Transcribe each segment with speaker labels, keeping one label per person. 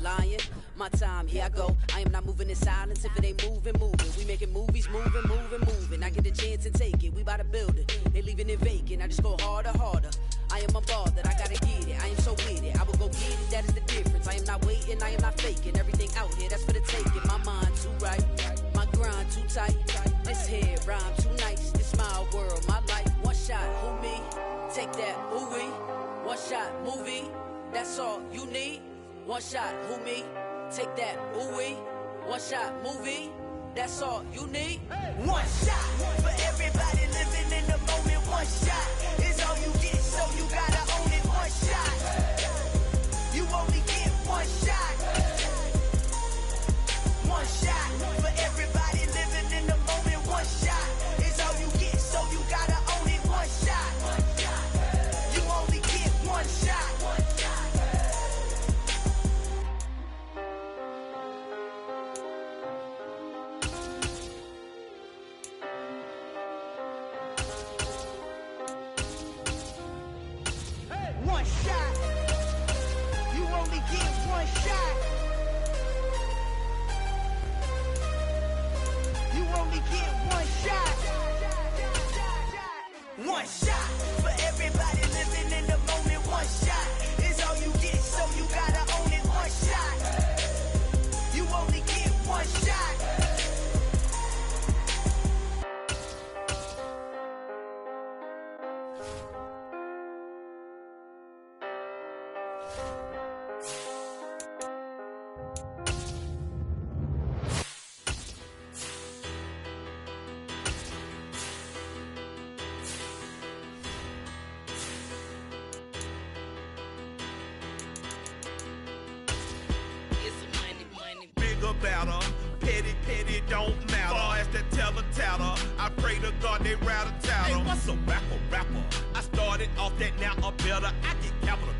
Speaker 1: lion. My time, here I go. I am not moving in silence. If it ain't moving, moving. We making movies, moving, moving, moving. I get a chance and take it. We bout to build it. They leaving it vacant. I just go harder, harder. I am unbothered. I gotta get it. I am so with it. I will go get it. That is the difference. I am not waiting. I am not faking. Everything out here, that's for the taking. My mind too right. My grind too tight. This head rhyme too nice. This my world, my life. One shot, who me? Take that, who we? One shot, movie. That's all you need. One shot, who me? Take that, ooh wee. One shot, movie. That's all you need.
Speaker 2: One shot for everybody living in the moment. One shot is all you get, so you gotta own it. One shot. You only get one shot. One shot for everybody living in the moment. One shot is all you get, so you gotta own it. One shot. You only get one shot. One shot. You only get one shot. You only get one shot. One shot for everybody living in the moment. One shot is all you get, so you gotta own it. One shot. You only get one shot.
Speaker 3: Better, petty, petty don't matter. Far as the teller, I pray to God they rattle tattle. Hey, what's a rapper? I started off that, now I'm better. I get capital.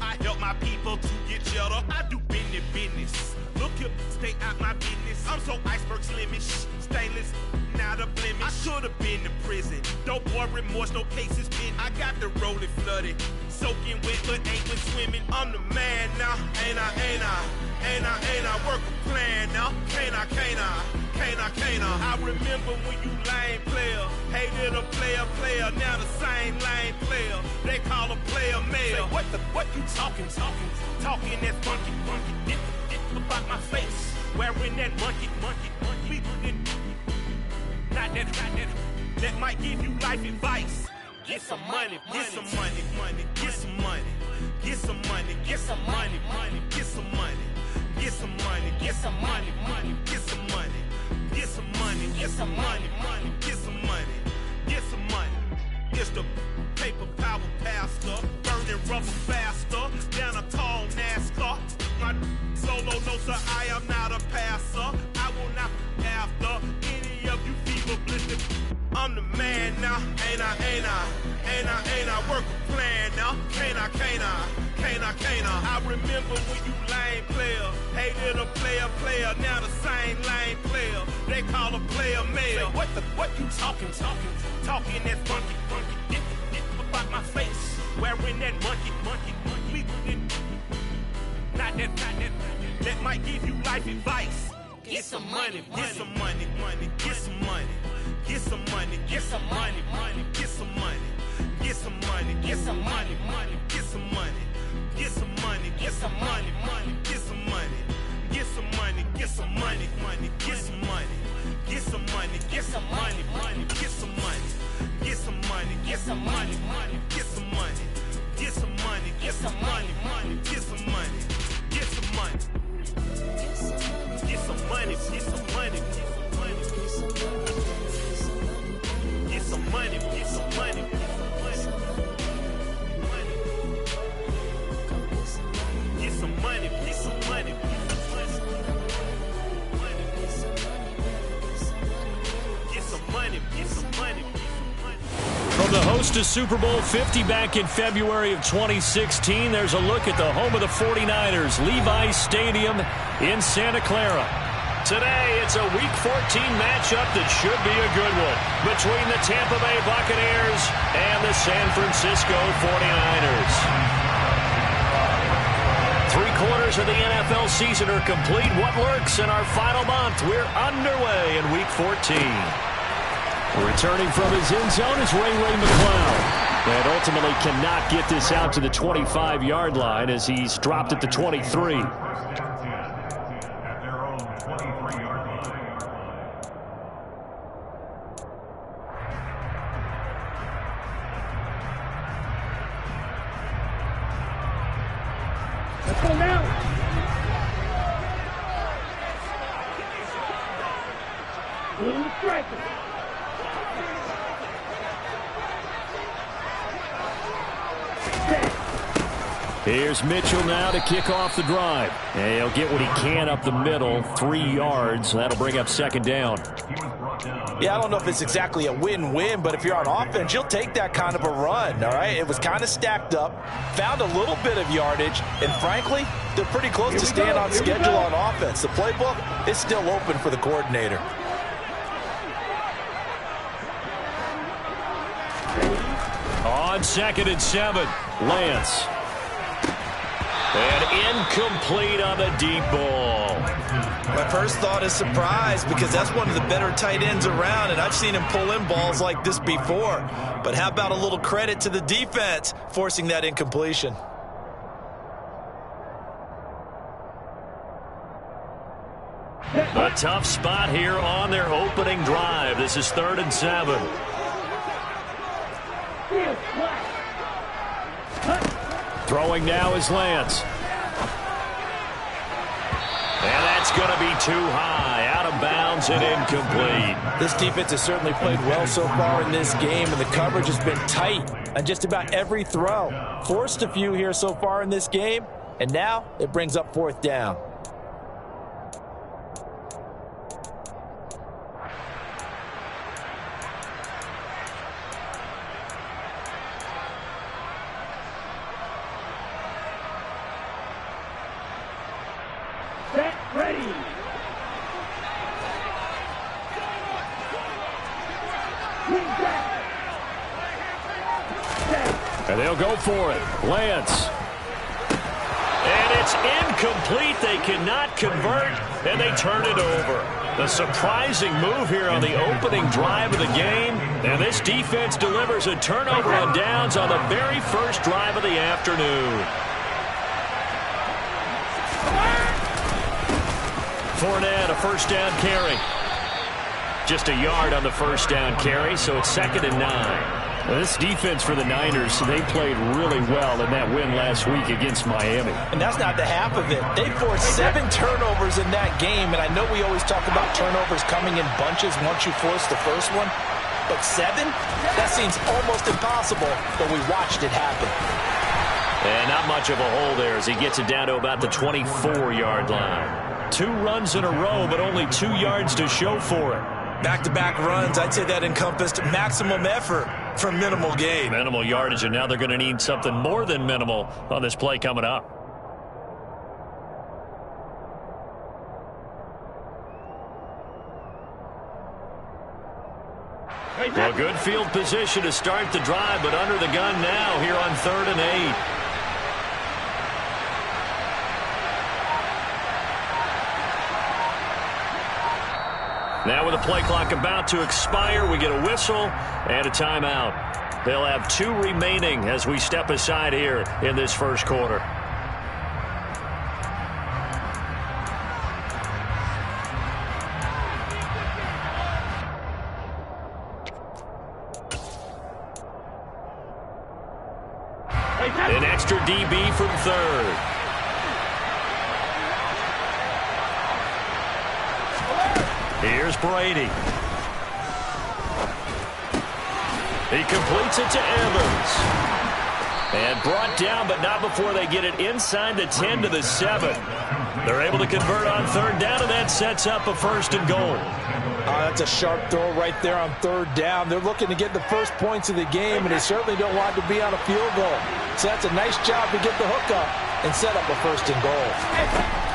Speaker 3: I help my people to get cheddar. I do business. Look here, stay out my business. I'm so iceberg slimish, stainless, not a blemish. I should have been in prison. No boy remorse, no cases pinned. I got the rolling flooded, soaking wet, but ain't been swimming. I'm the man now, ain't I? Work a plan now, can't I? I remember when you lame player, hated a player, now the same lame player. They call a player mayor. Say, what you talking that funky, dip about my face, wearing that monkey. Not that might give you life advice. Get some money. It's the paper power pastor, burning rubber faster, down a tall NASCAR. My solo notes are I am not a passer. I will not after any of you fever blistered. I'm the man now, ain't I? Work a plan now, can't I? I remember when you lame player, hated a player, now the same lame player. They call a player mayor. Say, what you talking that funky, dip about my face, wearing that monkey. Not that might give you life advice. Get some money.
Speaker 4: From the host of Super Bowl 50 back in February of 2016, there's a look at the home of the 49ers, Levi's Stadium in Santa Clara. Today, it's a Week 14 matchup that should be a good one between the Tampa Bay Buccaneers and the San Francisco 49ers. 3/4 of the NFL season are complete. What lurks in our final month? We're underway in Week 14. Returning from his end zone is Ray McCloud. And ultimately cannot get this out to the 25-yard line as he's dropped at the 23.
Speaker 5: Let's go now. Striker.
Speaker 4: Here's Mitchell now to kick off the drive. And he'll get what he can up the middle, 3 yards. That'll bring up second down.
Speaker 6: Yeah, I don't know if it's exactly a win-win, but if you're on offense, you'll take that kind of a run, all right? It was kind of stacked up, found a little bit of yardage, and frankly, they're pretty close to staying on schedule on offense. The playbook is still open for the coordinator.
Speaker 4: On 2nd and 7, Lance. And incomplete on the deep ball.
Speaker 6: My first thought is surprise because that's one of the better tight ends around, and I've seen him pull in balls like this before. But how about a little credit to the defense forcing that incompletion?
Speaker 4: A tough spot here on their opening drive. This is 3rd and 7. Throwing now is Lance. And that's going to be too high. Out of bounds and incomplete.
Speaker 6: This defense has certainly played well so far in this game, and the coverage has been tight on just about every throw. Forced a few here so far in this game, and now it brings up 4th down.
Speaker 4: And they'll go for it. Lance. And it's incomplete. They cannot convert, and they turn it over. The surprising move here on the opening drive of the game. And this defense delivers a turnover on downs on the very first drive of the afternoon. Fournette, a first down carry. Just a yard on the first down carry, so it's 2nd and 9. This defense for the Niners, they played really well in that win last week against Miami.
Speaker 6: And that's not the half of it. They forced 7 turnovers in that game, and I know we always talk about turnovers coming in bunches once you force the first one, but 7? That seems almost impossible, but we watched it happen.
Speaker 4: And not much of a hole there as he gets it down to about the 24-yard line. 2 runs in a row, but only 2 yards to show for it.
Speaker 6: Back-to-back runs, I'd say that encompassed maximum effort for minimal gain.
Speaker 4: Minimal yardage, and now they're going to need something more than minimal on this play coming up. Well, good field position to start the drive, but under the gun now here on 3rd and 8. Now with the play clock about to expire, we get a whistle and a timeout. They'll have 2 remaining as we step aside here in this first quarter. An extra DB from 3rd. Here's Brady. He completes it to Evans. And brought down, but not before they get it inside the 10 to the 7. They're able to convert on 3rd down, and that sets up a 1st and goal.
Speaker 6: That's a sharp throw right there on 3rd down. They're looking to get the first points of the game, and they certainly don't want to be on a field goal. So that's a nice job to get the hook up and set up a 1st and goal.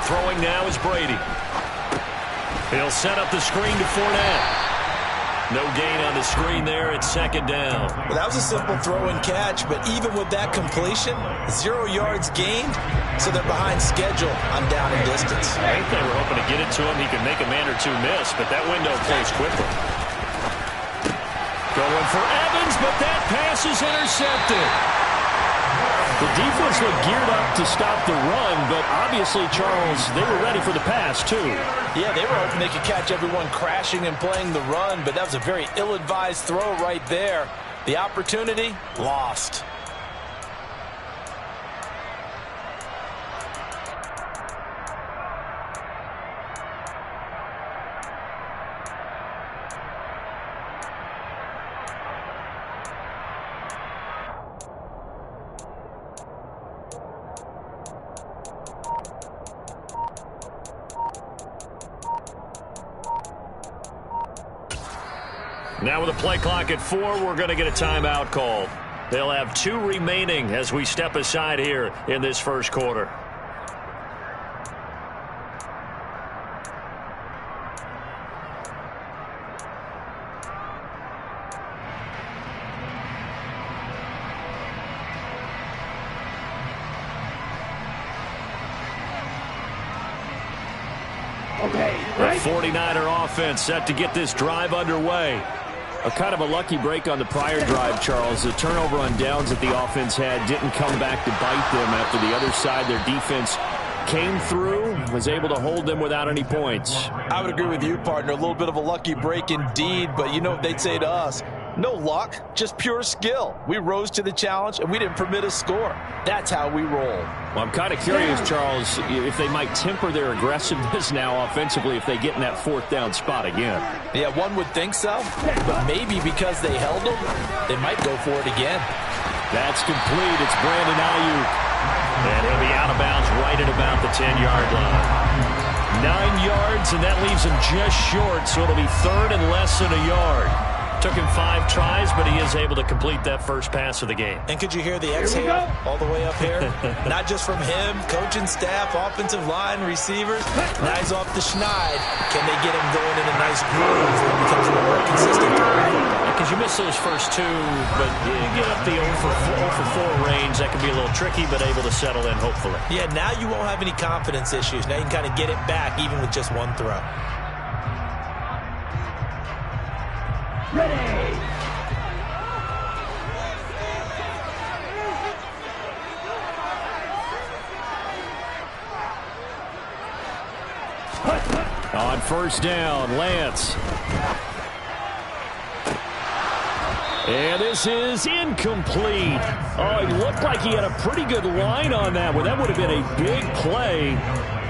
Speaker 4: Throwing now is Brady. He'll set up the screen to Fournette. No gain on the screen there. It's second down.
Speaker 6: Well, that was a simple throw and catch, but even with that completion, 0 yards gained, so they're behind schedule on down and distance.
Speaker 4: I think they were hoping to get it to him. He could make a man or two miss, but that window closed quickly. Going for Evans, but that pass is intercepted. The defense looked geared up to stop the run, but obviously, Charles, they were ready for the pass, too.
Speaker 6: Yeah, they were hoping they could catch everyone crashing and playing the run, but that was a very ill-advised throw right there. The opportunity, lost.
Speaker 4: Now with a play clock at 4, we're going to get a timeout called. They'll have 2 remaining as we step aside here in this first quarter. The 49er offense set to get this drive underway. A kind of a lucky break on the prior drive, Charles. The turnover on downs that the offense had didn't come back to bite them after the other side. Their defense came through, was able to hold them without any points.
Speaker 6: I would agree with you, partner. A little bit of a lucky break indeed, but you know what they'd say to us? No luck, just pure skill. We rose to the challenge, and we didn't permit a score. That's how we roll.
Speaker 4: Well, I'm kind of curious, Charles, if they might temper their aggressiveness now offensively if they get in that 4th down spot again.
Speaker 6: Yeah, one would think so, but maybe because they held them, they might go for it again.
Speaker 4: That's complete. It's Brandon Ayuk. And he'll be out of bounds right at about the 10-yard line. 9 yards, and that leaves him just short, so it'll be 3rd and less than a yard. Took him 5 tries, but he is able to complete that first pass of the game.
Speaker 6: And could you hear the exhale all the way up here? Not just from him, coaching staff, offensive line, receivers. Now he's off the schneid. Can they get him going in a nice groove where he becomes a little more consistent?
Speaker 4: Because you miss those first 2, but you get up the 0 for 4 range. That can be a little tricky, but able to settle in, hopefully.
Speaker 6: Yeah, now you won't have any confidence issues. Now you can kind of get it back, even with just 1 throw.
Speaker 2: Ready.
Speaker 4: On first down, Lance. And this is incomplete. Oh, it looked like he had a pretty good line on that one. That would have been a big play,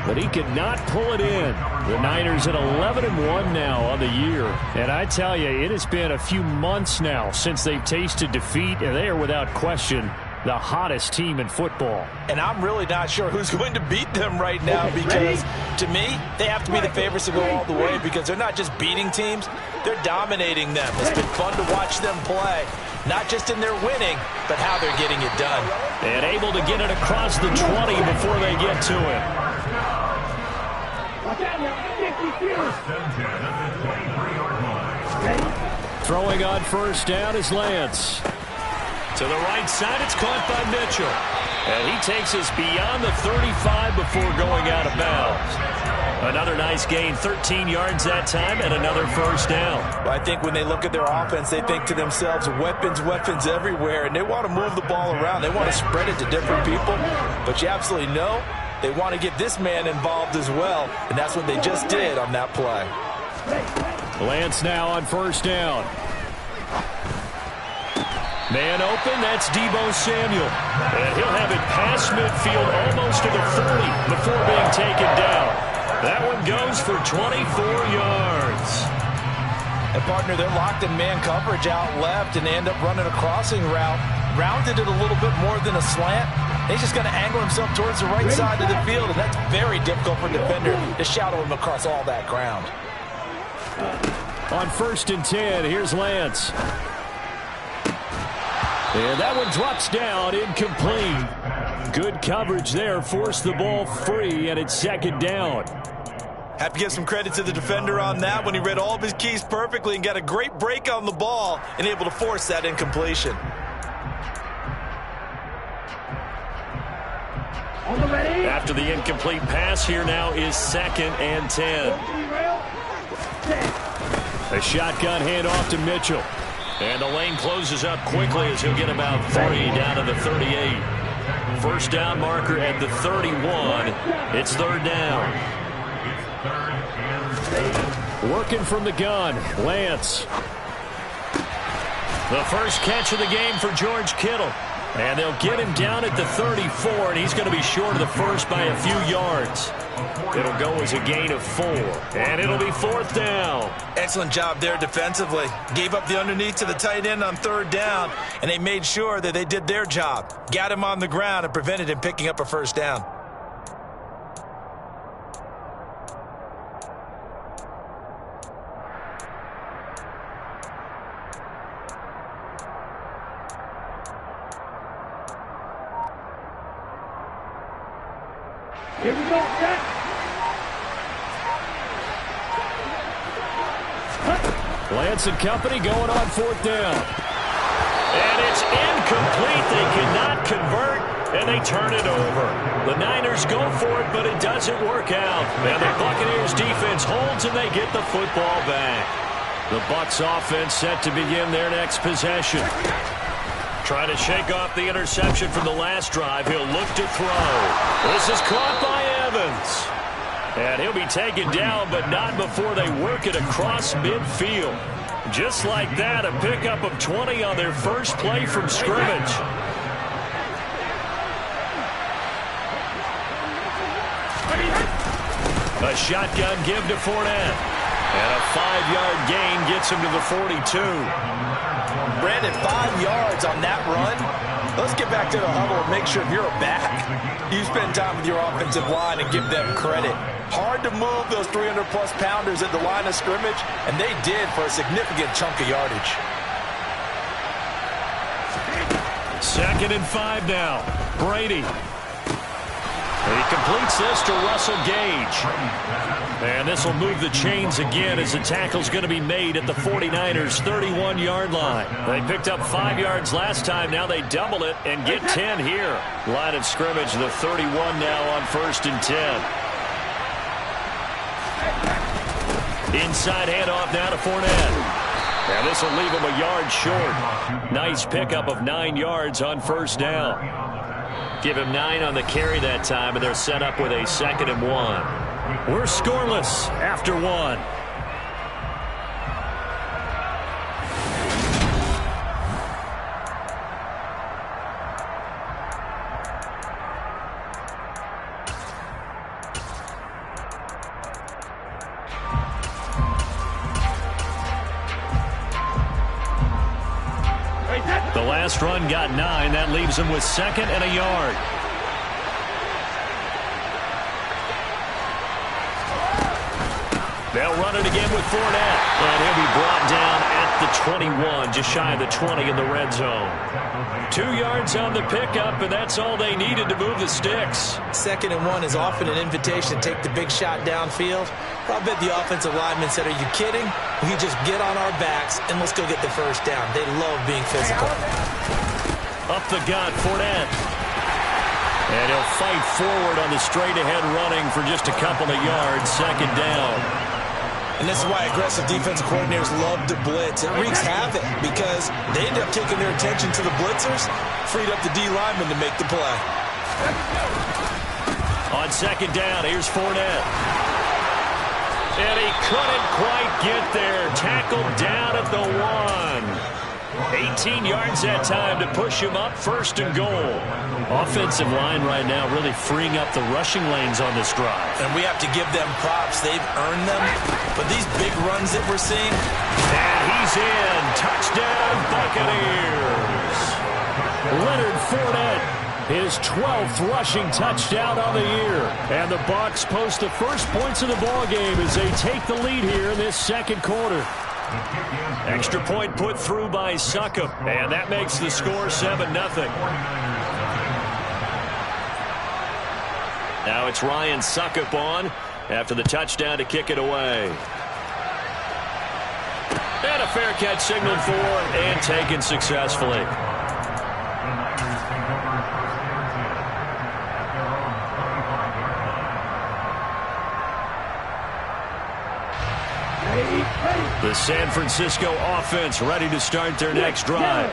Speaker 4: but he could not pull it in. The Niners at 11-1 now on the year. And I tell you, it has been a few months now since they've tasted defeat, and they are without question the hottest team in football.
Speaker 6: And I'm really not sure who's going to beat them right now because, to me, they have to be the favorites to go all the way because they're not just beating teams, they're dominating them. It's been fun to watch them play, not just in their winning, but how they're getting it done.
Speaker 4: And able to get it across the 20 before they get to it. Throwing on first down is Lance. To the right side, it's caught by Mitchell. And he takes us beyond the 35 before going out of bounds. Another nice gain, 13 yards that time, and another first down.
Speaker 6: Well, I think when they look at their offense, they think to themselves, weapons, weapons everywhere, and they want to move the ball around. They want to spread it to different people, but you absolutely know they want to get this man involved as well, and that's what they just did on that play.
Speaker 4: Lance now on first down. Man open, that's Deebo Samuel. And he'll have it past midfield almost to the 40 before being taken down. That one goes for 24 yards.
Speaker 6: And, partner, they're locked in man coverage out left, and they end up running a crossing route. Rounded it a little bit more than a slant. He's just going to angle himself towards the right side of the field, and that's very difficult for a defender to shadow him across all that ground.
Speaker 4: On first and 10, here's Lance. And that one drops down, incomplete. Good coverage there, forced the ball free, and it's second down.
Speaker 6: Have to give some credit to the defender on that when he read all of his keys perfectly and got a great break on the ball and able to force that incompletion.
Speaker 4: After the incomplete pass, here now is 2nd and 10. A shotgun handoff to Mitchell. And the lane closes up quickly as he'll get about 3 down to the 38. First down marker at the 31. It's 3rd down. Working from the gun, Lance. The first catch of the game for George Kittle. And they'll get him down at the 34, and he's going to be short of the first by a few yards. It'll go as a gain of 4, and it'll be 4th down.
Speaker 6: Excellent job there defensively. Gave up the underneath to the tight end on 3rd down, and they made sure that they did their job. Got him on the ground and prevented him picking up a first down.
Speaker 5: Here we go, set.
Speaker 4: Lance and company going on 4th down. And it's incomplete. They cannot convert, and they turn it over. The Niners go for it, but it doesn't work out. And the Buccaneers defense holds, and they get the football back. The Bucs offense set to begin their next possession. Trying to shake off the interception from the last drive. He'll look to throw. This is caught by Evans. And he'll be taken down, but not before they work it across midfield. Just like that, a pickup of 20 on their first play from scrimmage. A shotgun give to Fournette. And a 5-yard gain gets him to the 42.
Speaker 6: Brandon, 5 yards on that run. Let's get back to the huddle and make sure if you're a back, you spend time with your offensive line and give them credit. Hard to move those 300-plus pounders at the line of scrimmage, and they did for a significant chunk of yardage.
Speaker 4: 2nd and 5 now. Brady. He completes this to Russell Gage. And this will move the chains again as the tackle's going to be made at the 49ers' 31-yard line. They picked up 5 yards last time. Now they double it and get 10 here. Line of scrimmage, the 31 now on 1st and 10. Inside handoff now to Fournette. And this will leave him a yard short. Nice pickup of 9 yards on 1st down. Give him 9 on the carry that time, and they're set up with a 2nd and 1. We're scoreless after 1. The last run got 9. That leaves him with 2nd and a yard. They'll run it again with Fournette. And he'll be brought down at the 21, just shy of the 20 in the red zone. 2 yards on the pickup, and that's all they needed to move the sticks.
Speaker 6: 2nd and 1 is often an invitation to take the big shot downfield. I bet the offensive lineman said, are you kidding? We just get on our backs and let's go get the first down. They love being physical.
Speaker 4: Up the gut, Fournette. And he'll fight forward on the straight-ahead running for just a couple of yards. 2nd down.
Speaker 6: And this is why aggressive defensive coordinators love to blitz. It wreaks havoc because they end up taking their attention to the blitzers, freed up the D lineman to make the play.
Speaker 4: On 2nd down, here's Fournette. And he couldn't quite get there. Tackled down at the 1. 18 yards that time to push him up 1st and goal. Offensive line right now really freeing up the rushing lanes on this drive.
Speaker 6: And we have to give them props. They've earned them. But these big runs that we're seeing.
Speaker 4: And he's in. Touchdown, Buccaneers. Leonard Fournette, his 12th rushing touchdown on the year. And the Bucs post the first points of the ballgame as they take the lead here in this 2nd quarter. Extra point put through by Succop, and that makes the score 7-0. Now it's Ryan Succop on. after the touchdown to kick it away. And a fair catch signaled for and taken successfully. The San Francisco offense ready to start their next drive.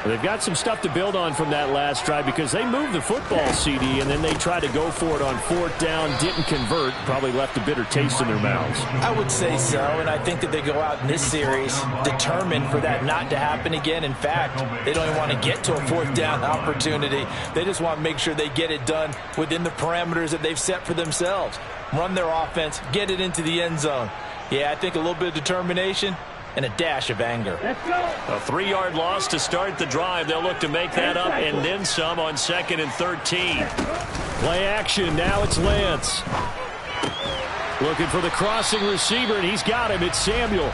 Speaker 5: They've got some stuff to build on from that last drive because they moved the football, CD, and then they tried to go for it on 4th down, didn't convert, probably left a bitter taste in their mouths.
Speaker 6: I would say so, and I think that they go out in this series determined for that not to happen again. In fact, they don't even want to get to a 4th down opportunity. They just want to make sure they get it done within the parameters that they've set for themselves. Run their offense, get it into the end zone. Yeah, I think a little bit of determination and a dash of anger.
Speaker 4: A 3-yard loss to start the drive. They'll look to make that up and then some on 2nd and 13.
Speaker 5: Play action. Now it's Lance. Looking for the crossing receiver, and he's got him. It's Samuel.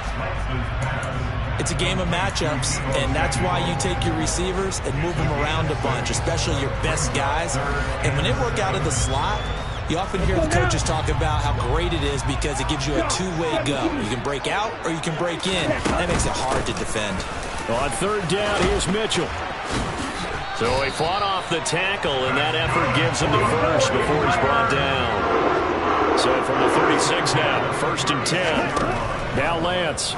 Speaker 7: It's a game of matchups, and that's why you take your receivers and move them around a bunch, especially your best guys. And when they work out of the slot, you often hear the coaches talk about how great it is because it gives you a two-way go. You can break out or you can break in. That makes it hard to defend.
Speaker 5: On 3rd down, here's Mitchell.
Speaker 4: So he fought off the tackle, and that effort gives him the first before he's brought down. So from the 36 now, 1st and 10.
Speaker 5: Now Lance.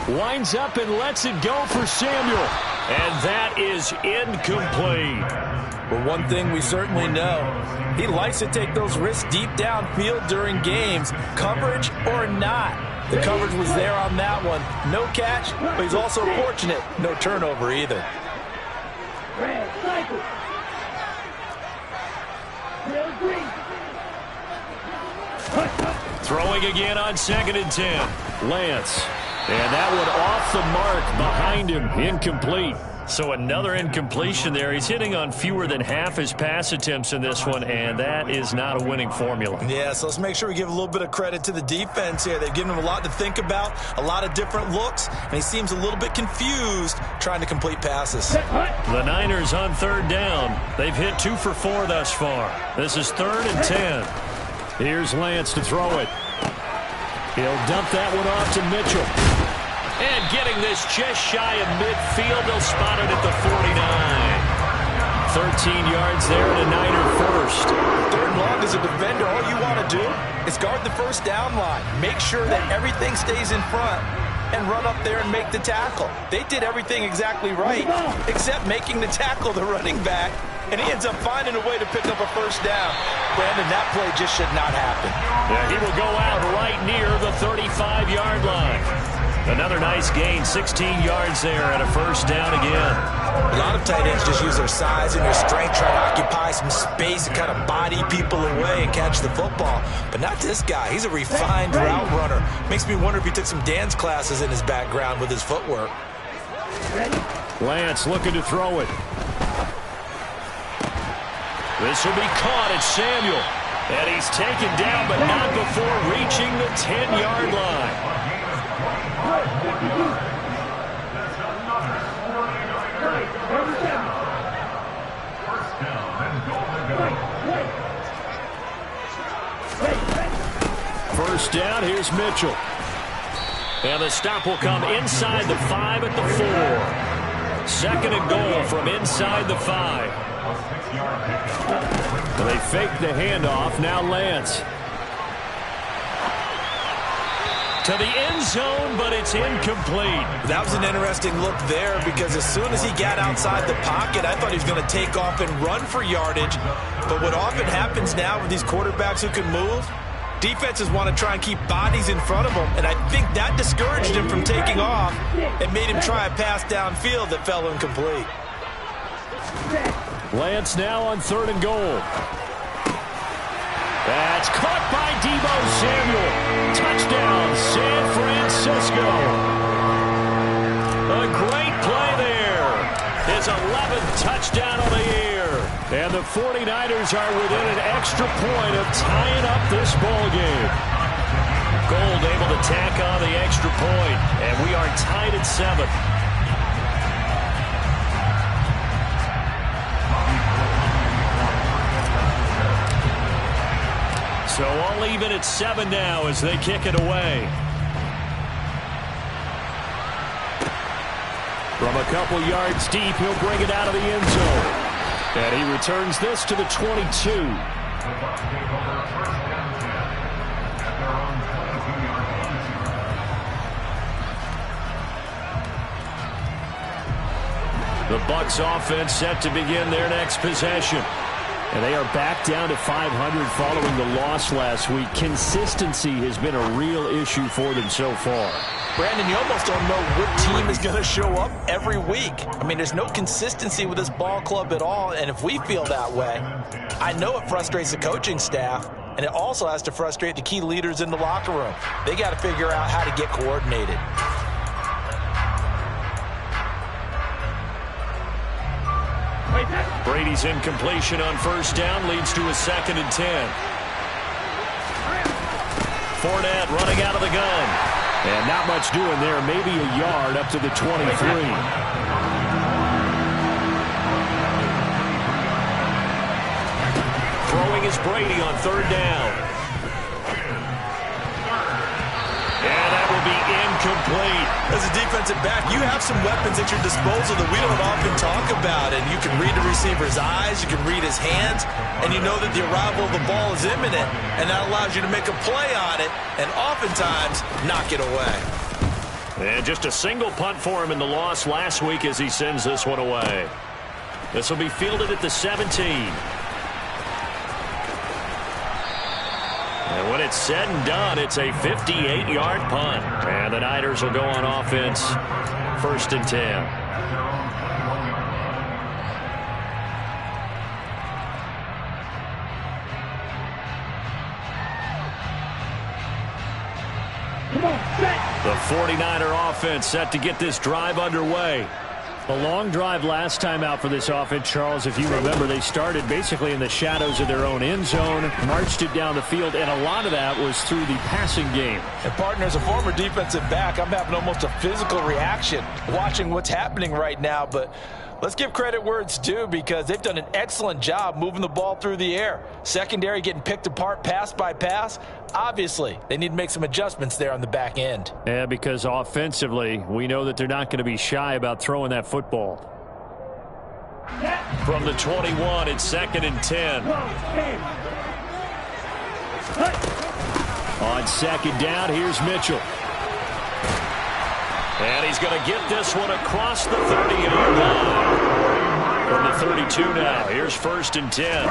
Speaker 5: Winds up and lets it go for Samuel.
Speaker 4: And that is incomplete.
Speaker 6: But one thing we certainly know, he likes to take those risks deep downfield during games, coverage or not. The coverage was there on that one. No catch, but he's also fortunate. No turnover either.
Speaker 4: Throwing again on 2nd and 10.
Speaker 5: Lance. And that one off the mark behind him. Incomplete.
Speaker 4: So another incompletion there. He's hitting on fewer than half his pass attempts in this one, and that is not a winning formula.
Speaker 6: Yeah, so let's make sure we give a little bit of credit to the defense here. They've given him a lot to think about, a lot of different looks, and he seems a little bit confused trying to complete passes.
Speaker 4: The Niners on 3rd down. They've hit 2 for 4 thus far. This is 3rd and 10.
Speaker 5: Here's Lance to throw it. He'll dump that one off to Mitchell.
Speaker 4: And getting this just shy of midfield, they'll spot it at the 49. 13 yards there and a Niner first.
Speaker 6: 3rd and long as a defender, all you want to do is guard the 1st down line. Make sure that everything stays in front and run up there and make the tackle. They did everything exactly right, except making the tackle the running back, and he ends up finding a way to pick up a 1st down. Brandon, that play just should not happen.
Speaker 4: Yeah, he will go out right near the 35-yard line. Another nice gain, 16 yards there and a 1st down again.
Speaker 6: A lot of tight ends just use their size and their strength, try to occupy some space and kind of body people away and catch the football. But not this guy. He's a refined route runner. Makes me wonder if he took some dance classes in his background with his footwork.
Speaker 5: Lance looking to throw it.
Speaker 4: This will be caught at Samuel. And he's taken down, but not before reaching the 10-yard line.
Speaker 5: First down, here's Mitchell.
Speaker 4: And the stop will come inside the 5 at the 4. 2nd and goal from inside the 5.
Speaker 5: They fake the handoff. Now Lance.
Speaker 4: To the end zone, but it's incomplete.
Speaker 6: That was an interesting look there because as soon as he got outside the pocket, I thought he was going to take off and run for yardage. But what often happens now with these quarterbacks who can move, defenses want to try and keep bodies in front of them, and I think that discouraged him from taking off and made him try a pass downfield that fell incomplete.
Speaker 5: Lance now on 3rd and goal. That's caught by Deebo Samuel. Touchdown, San Francisco.
Speaker 4: A great play there. His 11th touchdown of the year.
Speaker 5: And the 49ers are within an extra point of tying up this ball game.
Speaker 4: Gold able to tack on the extra point, and we are tied at 7. So all even at 7 now as they kick it away. From a couple yards deep, he'll bring it out of the end zone. And he returns this to the 22. The Bucs offense set to begin their next possession. And they are back down to 500 following the loss last week. Consistency has been a real issue for them so far.
Speaker 6: Brandon, you almost don't know what team is going to show up every week. I mean, there's no consistency with this ball club at all, and if we feel that way, I know it frustrates the coaching staff, and it also has to frustrate the key leaders in the locker room. They got to figure out how to get coordinated.
Speaker 4: Brady's incompletion on first down leads to a 2nd and 10. Fournette running out of the gun. And not much doing there. Maybe a yard up to the 23. Throwing is Brady on 3rd down. And that will be incomplete.
Speaker 6: As a defensive back, you have some weapons at your disposal that we don't often talk about. And you can read the receiver's eyes, you can read his hands, and you know that the arrival of the ball is imminent. And that allows you to make a play on it and oftentimes knock it away.
Speaker 4: And just a single punt for him in the loss last week as he sends this one away. This will be fielded at the 17. And when it's said and done, it's a 58-yard punt. And the Niners will go on offense, 1st and 10. The 49er offense set to get this drive underway. A long drive last time out for this offense, Charles. If you remember, they started basically in the shadows of their own end zone, marched it down the field, and a lot of that was through the passing game.
Speaker 6: And partner, as a former defensive back, I'm having almost a physical reaction watching what's happening right now. But let's give credit where it's due because they've done an excellent job moving the ball through the air. Secondary getting picked apart pass by pass. Obviously, they need to make some adjustments there on the back end.
Speaker 4: Yeah, because offensively, we know that they're not going to be shy about throwing that football. From the 21, it's 2nd and 10. On 2nd down, here's Mitchell. And he's going to get this one across the 30-yard line. From the 32 now, here's 1st and 10.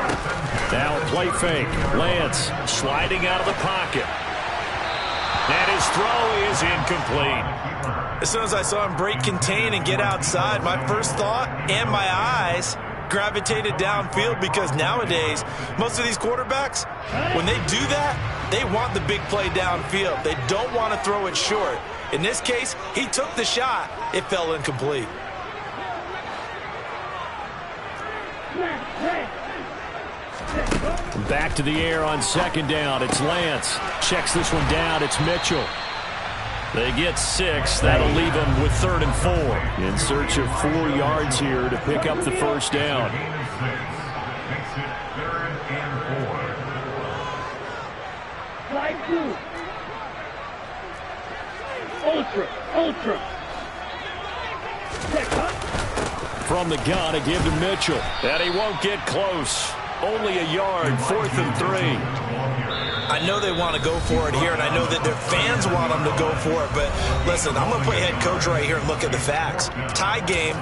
Speaker 4: Now a play fake. Lance sliding out of the pocket. And his throw is incomplete.
Speaker 6: As soon as I saw him break contain and get outside, my first thought and my eyes gravitated downfield because nowadays, most of these quarterbacks, when they do that, they want the big play downfield. They don't want to throw it short. In this case, he took the shot. It fell incomplete.
Speaker 4: Back to the air on 2nd down. It's Lance. Checks this one down. It's Mitchell. They get 6. That'll leave them with 3rd and 4. In search of 4 yards here to pick up the 1st down. Ultra. From the gun, a give to Mitchell. And he won't get close. Only a yard, 4th and 3.
Speaker 6: I know they want to go for it here, and I know that their fans want them to go for it. But listen, I'm going to play head coach right here and look at the facts. Tie game,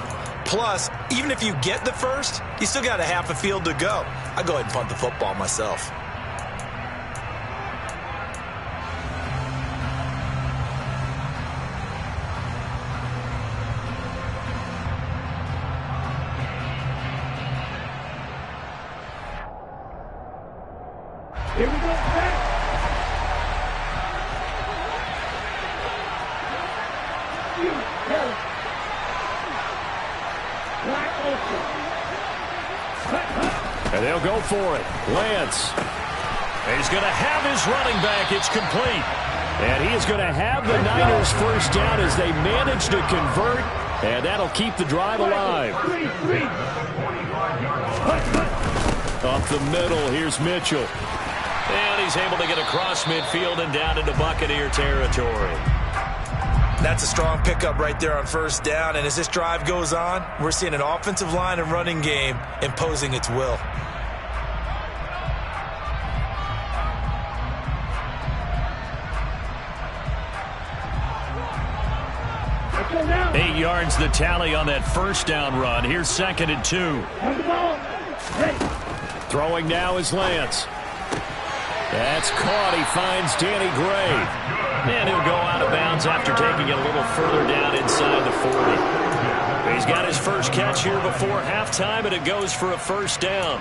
Speaker 6: plus, even if you get the first, you still got a half a field to go. I go ahead and punt the football myself.
Speaker 8: Here we go, back.
Speaker 4: And they'll go for it. Lance. He's going to have his running back. It's complete. And he is going to have the Niners 1st down as they manage to convert. And that'll keep the drive alive. Up the middle, here's Mitchell. And he's able to get across midfield and down into Buccaneer territory.
Speaker 6: That's a strong pickup right there on first down. And as this drive goes on, we're seeing an offensive line and running game imposing its will.
Speaker 4: 8 yards the tally on that first down run. Here's 2nd and 2. Throwing now is Lance. That's caught. He finds Danny Gray. And he'll go out of bounds after taking it a little further down inside the 40. He's got his first catch here before halftime, and it goes for a first down.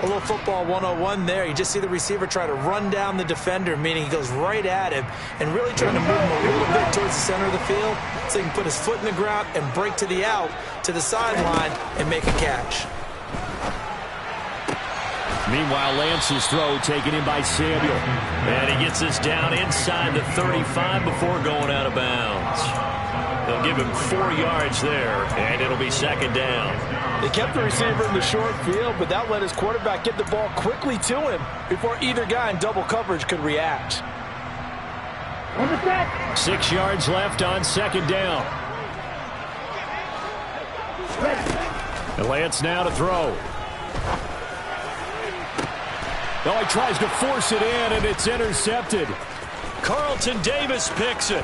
Speaker 7: A little football 101 there. You just see the receiver try to run down the defender, meaning he goes right at him and really trying to move him a little bit towards the center of the field so he can put his foot in the ground and break to the out, to the sideline, and make a catch.
Speaker 4: Meanwhile, Lance's throw taken in by Samuel. And he gets this down inside the 35 before going out of bounds. They'll give him 4 yards there, and it'll be 2nd down.
Speaker 6: They kept the receiver in the short field, but that let his quarterback get the ball quickly to him before either guy in double coverage could react.
Speaker 4: 6 yards left on 2nd down. And Lance now to throw. Oh, he tries to force it in, and it's intercepted. Carlton Davis picks it.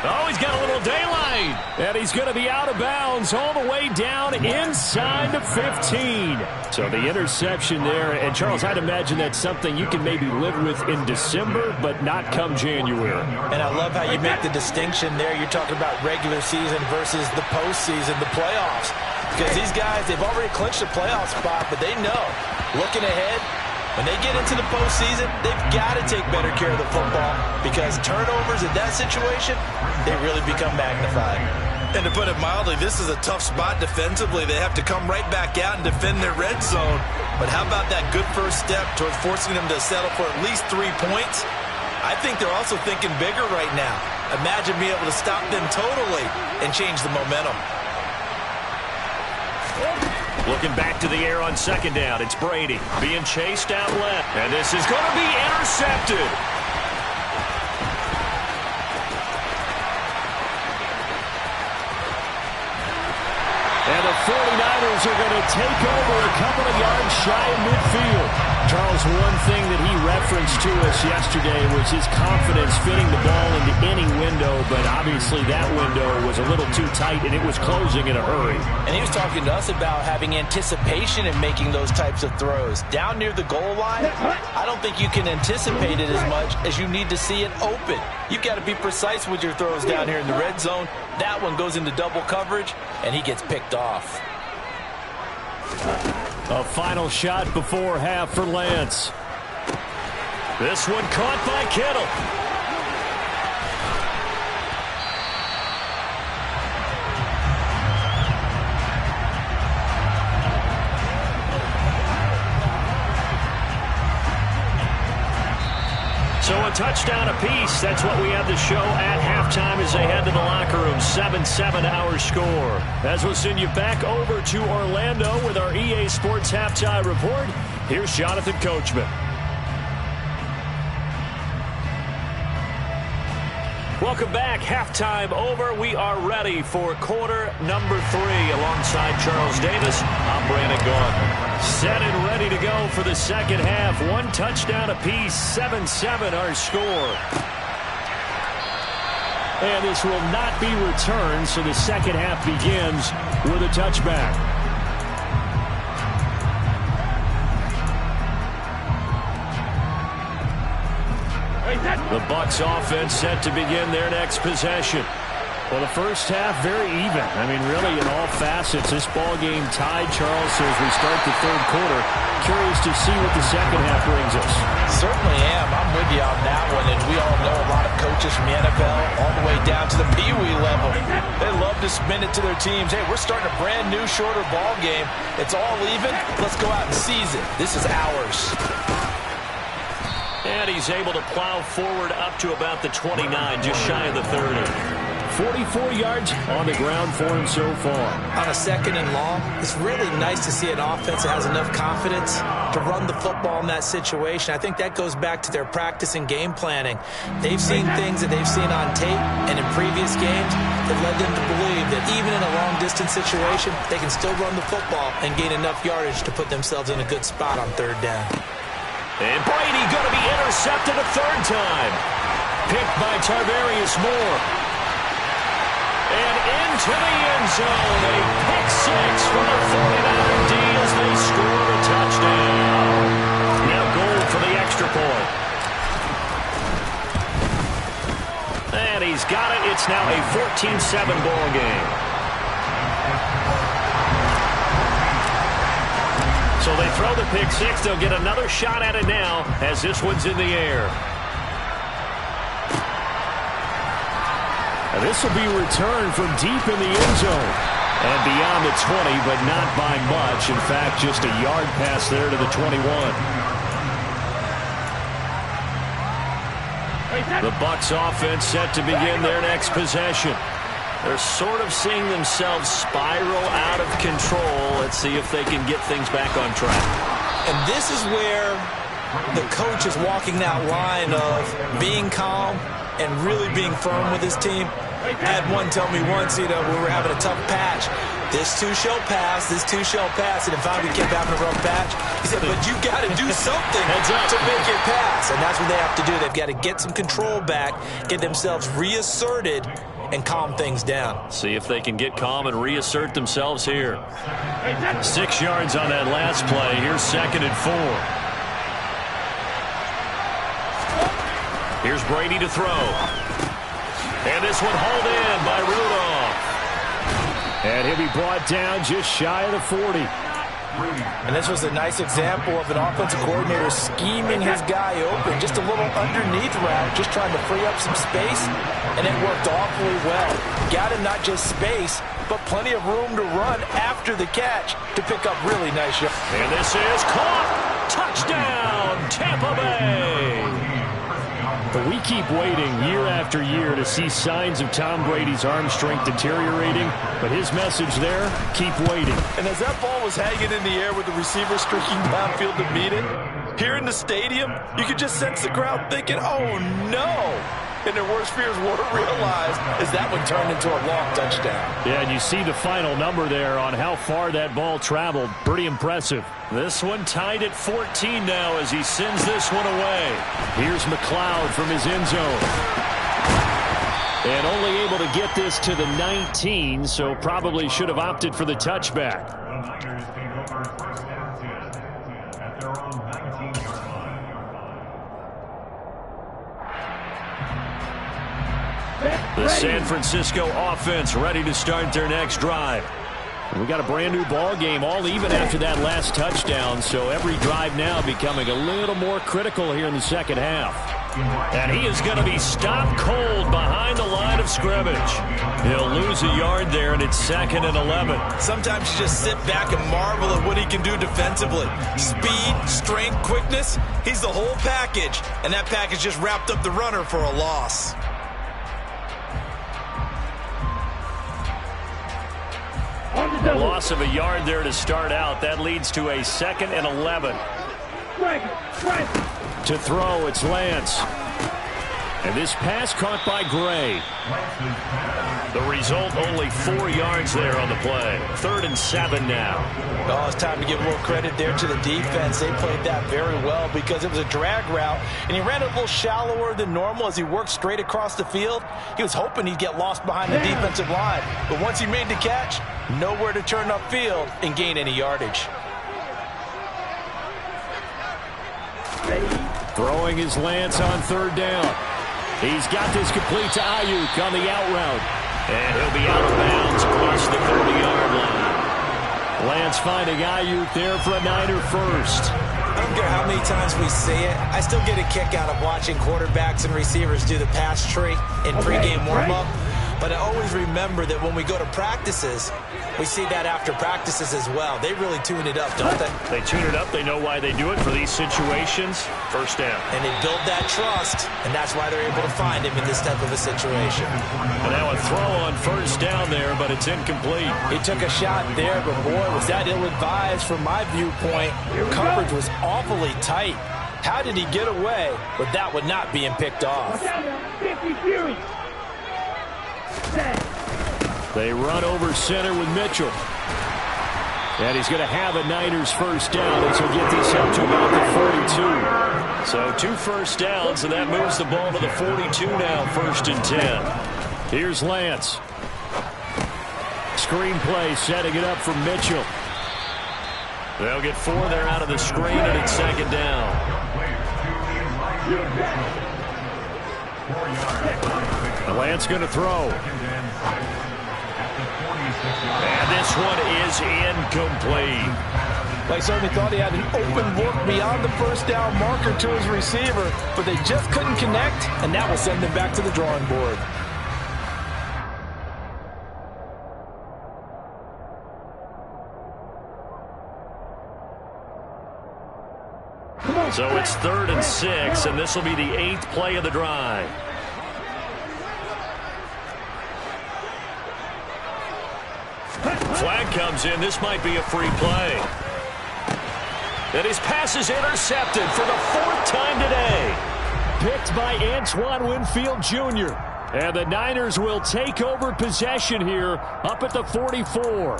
Speaker 4: Oh, he's got a little daylight. And he's going to be out of bounds all the way down inside the 15. So the interception there. And, Charles, I'd imagine that's something you can maybe live with in December, but not come January.
Speaker 7: And I love how you make the distinction there. You're talking about regular season versus the postseason, the playoffs. Because these guys, they've already clinched a playoff spot, but they know, looking ahead, when they get into the postseason, they've got to take better care of the football because turnovers in that situation, they really become magnified.
Speaker 6: And to put it mildly, this is a tough spot defensively. They have to come right back out and defend their red zone. But how about that good first step towards forcing them to settle for at least 3 points? I think they're also thinking bigger right now. Imagine being able to stop them totally and change the momentum.
Speaker 4: Looking back to the air on 2nd down. It's Brady being chased out left. And this is going to be intercepted. And the 49ers are going to take over a couple of yards shy of midfield. Charles, one thing that he referenced to us yesterday was his confidence fitting the ball into any window, but obviously that window was a little too tight and it was closing in a hurry.
Speaker 7: And he was talking to us about having anticipation in making those types of throws. Down near the goal line, I don't think you can anticipate it as much as you need to see it open. You've got to be precise with your throws down here in the red zone. That one goes into double coverage, and he gets picked off.
Speaker 4: A final shot before half for Lance. This one caught by Kittle. So a touchdown apiece. That's what we have to show at halftime as they head to the locker room. 7-7 our score. As we'll send you back over to Orlando with our EA Sports Halftime Report. Here's Jonathan Coachman. Welcome back. Halftime over. We are ready for quarter number 3 alongside Charles Davis. I'm Brandon Gaudin. Set and ready to go for the second half. 1 touchdown apiece. 7-7 our score. And this will not be returned, so the second half begins with a touchback. The Bucs offense set to begin their next possession. Well, the first half very even. I mean, really in all facets, this ball game tied, Charles. So as we start the third quarter, curious to see what the second half brings us.
Speaker 7: Certainly am. I'm with you on that one. And we all know a lot of coaches from the NFL all the way down to the Pee Wee level. They love to spin it to their teams. Hey, we're starting a brand new, shorter ball game. It's all even. Let's go out and seize it. This is ours.
Speaker 4: And he's able to plow forward up to about the 29, just shy of the 30.
Speaker 5: 44 yards on the ground for him so far.
Speaker 7: On a 2nd and long, it's really nice to see an offense that has enough confidence to run the football in that situation. I think that goes back to their practice and game planning. They've seen things that they've seen on tape and in previous games that led them to believe that even in a long-distance situation, they can still run the football and gain enough yardage to put themselves in a good spot on 3rd down.
Speaker 4: And Brady going to be intercepted a 3rd time. Picked by Tarvarius Moore. And into the end zone. A pick 6 for the 49er D as they score a touchdown. Now goal for the extra point. And he's got it. It's now a 14-7 ball game. So they throw the pick 6. They'll get another shot at it now as this one's in the air. And this will be returned from deep in the end zone. And beyond the 20, but not by much. In fact, just a yard pass there to the 21. The Bucs offense set to begin their next possession. They're sort of seeing themselves spiral out of control. Let's see if they can get things back on track.
Speaker 7: And this is where the coach is walking that line of being calm and really being firm with his team. I had one tell me once, we were having a tough patch. This too shall pass, this too shall pass. And if we kept having a rough patch, he said, but you got to do something to make it pass. And that's what they have to do. They've got to get some control back, get themselves reasserted, and calm things down.
Speaker 4: See if they can get calm and reassert themselves here. 6 yards on that last play. Here's 2nd and 4. Here's Brady to throw. And this one hauled in by Rudolph.
Speaker 5: And he'll be brought down just shy of the 40.
Speaker 7: And this was a nice example of an offensive coordinator scheming his guy open. Just a little underneath route, just trying to free up some space. And it worked awfully well. Got him not just space, but plenty of room to run after the catch to pick up really nice yards.
Speaker 4: And this is caught. Touchdown, Tampa Bay.
Speaker 5: But we keep waiting year after year to see signs of Tom Brady's arm strength deteriorating. But his message there, keep waiting.
Speaker 6: And as that ball was hanging in the air with the receiver streaking downfield to meet it, here in the stadium, you could just sense the crowd thinking, oh, no. And their worst fears were realized as that one turned into a long touchdown.
Speaker 5: Yeah, and you see the final number there on how far that ball traveled. Pretty impressive.
Speaker 4: This one tied at 14 now as he sends this one away.
Speaker 5: Here's McLeod from his end zone. And only able to get this to the 19, so probably should have opted for the touchback.
Speaker 4: The San Francisco offense ready to start their next drive.
Speaker 5: We got a brand new ball game, all even after that last touchdown, so every drive now becoming a little more critical here in the second half.
Speaker 4: And he is going to be stopped cold behind the line of scrimmage. He'll lose a yard there, and it's 2nd and 11.
Speaker 7: Sometimes you just sit back and marvel at what he can do defensively. Speed, strength, quickness, he's the whole package. And that package just wrapped up the runner for a loss.
Speaker 4: A loss of a yard there to start out. That leads to a 2nd and 11.
Speaker 5: To throw, it's Lance. And this pass caught by Gray.
Speaker 4: The result, only 4 yards there on the play. 3rd and 7 now.
Speaker 7: Oh, it's time to give a little credit there to the defense. They played that very well because it was a drag route, and he ran it a little shallower than normal as he worked straight across the field. He was hoping he'd get lost behind the defensive line, but once he made the catch, nowhere to turn upfield and gain any yardage.
Speaker 5: Throwing his Lance on 3rd down. He's got this complete to Ayuk on the out route.
Speaker 4: And he'll be out of bounds across the 30-yard line.
Speaker 5: Lance finding Ayuk there for a Niner first.
Speaker 7: I don't care how many times we see it. I still get a kick out of watching quarterbacks and receivers do the pass tree in pregame warm-up. But I always remember that when we go to practices, we see that after practices as well. They really tune it up, don't they?
Speaker 5: They tune it up. They know why they do it for these situations. First down.
Speaker 7: And they build that trust, and that's why they're able to find him in this type of a situation.
Speaker 5: And now a throw on first down there, but it's incomplete.
Speaker 7: He took a shot there, but boy, was that ill-advised from my viewpoint. Coverage was awfully tight. How did he get away with that one not being picked off?
Speaker 5: They run over center with Mitchell. And he's going to have a Niners first down as he'll get this up to about the 42. So 2 first downs, and that moves the ball to the 42 now, 1st and 10. Here's Lance. Screen play, setting it up for Mitchell. They'll get 4 there out of the screen, and it's 2nd down. Lance going to throw. And this one is incomplete.
Speaker 7: They certainly thought he had an open look beyond the first down marker to his receiver, but they just couldn't connect, and that will send them back to the drawing board.
Speaker 5: So it's 3rd and 6, and this will be the 8th play of the drive. Flag comes in. This might be a free play. And his pass is intercepted for the 4th time today. Picked by Antoine Winfield Jr. And the Niners will take over possession here up at the 44.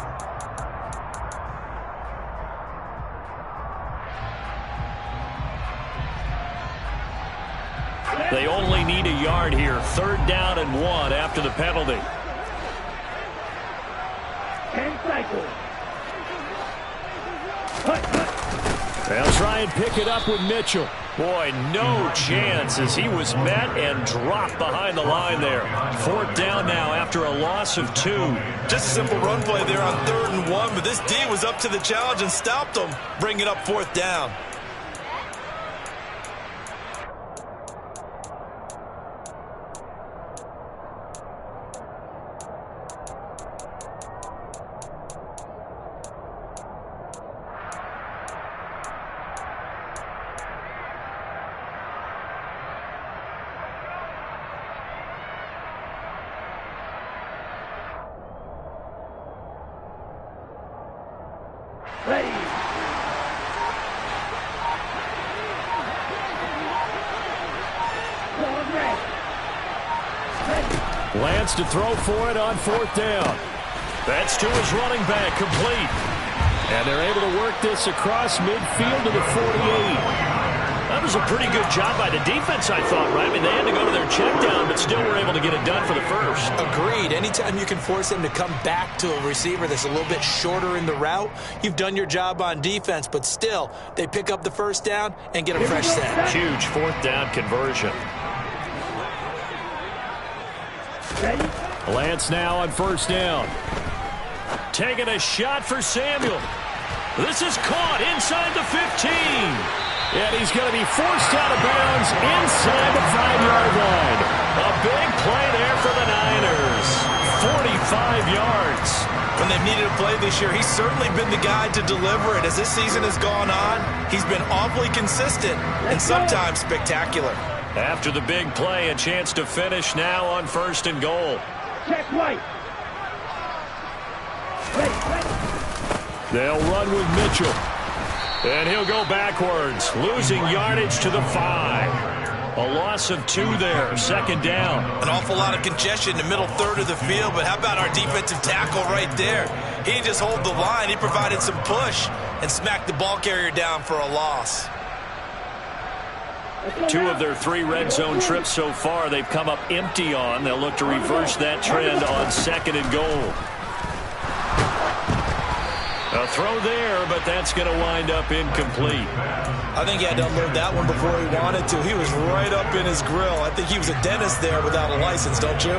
Speaker 5: They only need a yard here. 3rd down and 1 after the penalty.
Speaker 8: 10 cycles.
Speaker 5: They'll try and pick it up with Mitchell. Boy, no chance as he was met and dropped behind the line there. 4th down now after a loss of 2.
Speaker 6: Just a simple run play there on 3rd and 1, but this D was up to the challenge and stopped them, bringing up 4th down.
Speaker 8: Ready.
Speaker 5: Lance to throw for it on 4th down. That's to his running back, complete. And they're able to work this across midfield to the 48. That was a pretty good job by the defense, I thought, right? I mean, they had to go to their check down, but still were able to get it done for the first.
Speaker 7: Agreed. Anytime you can force them to come back to a receiver that's a little bit shorter in the route, you've done your job on defense, but still, they pick up the first down and get a fresh set.
Speaker 5: Huge 4th down conversion.
Speaker 8: Ready.
Speaker 5: Lance now on 1st down. Taking a shot for Samuel. This is caught inside the 15. And he's going to be forced out of bounds inside the 5-yard line. A big play there for the Niners. 45 yards.
Speaker 6: When they've needed a play this year, he's certainly been the guy to deliver it. As this season has gone on, he's been awfully consistent and sometimes spectacular.
Speaker 5: After the big play, a chance to finish now on 1st and goal.
Speaker 8: Check right.
Speaker 5: They'll run with Mitchell. And he'll go backwards, losing yardage to the 5. A loss of 2 there, 2nd down.
Speaker 6: An awful lot of congestion in the middle 3rd of the field, but how about our defensive tackle right there? He didn't just hold the line, he provided some push and smacked the ball carrier down for a loss.
Speaker 5: 2 of their 3 red zone trips so far they've come up empty on. They'll look to reverse that trend on 2nd and goal. A throw there, but that's going to wind up incomplete.
Speaker 6: I think he had to unload that one before he wanted to. He was right up in his grill. I think he was a dentist there without a license, don't you?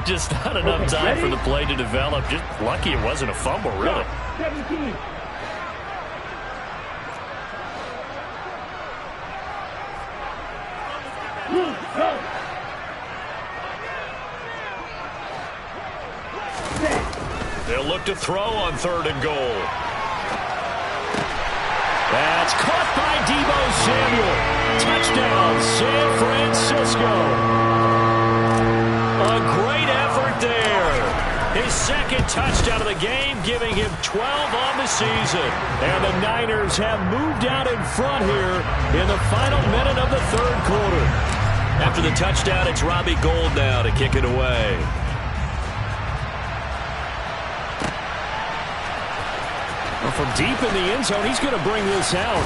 Speaker 5: Just not enough time for the play to develop. Just lucky it wasn't a fumble, really.
Speaker 8: 17.
Speaker 4: look to throw on 3rd and goal. That's caught by Deebo Samuel. Touchdown, San Francisco. A great effort there. His second touchdown of the game, giving him 12 on the season. And the Niners have moved out in front here in the final minute of the 3rd quarter. After the touchdown, it's Robbie Gould now to kick it away. Well, from deep in the end zone, he's going to bring this out.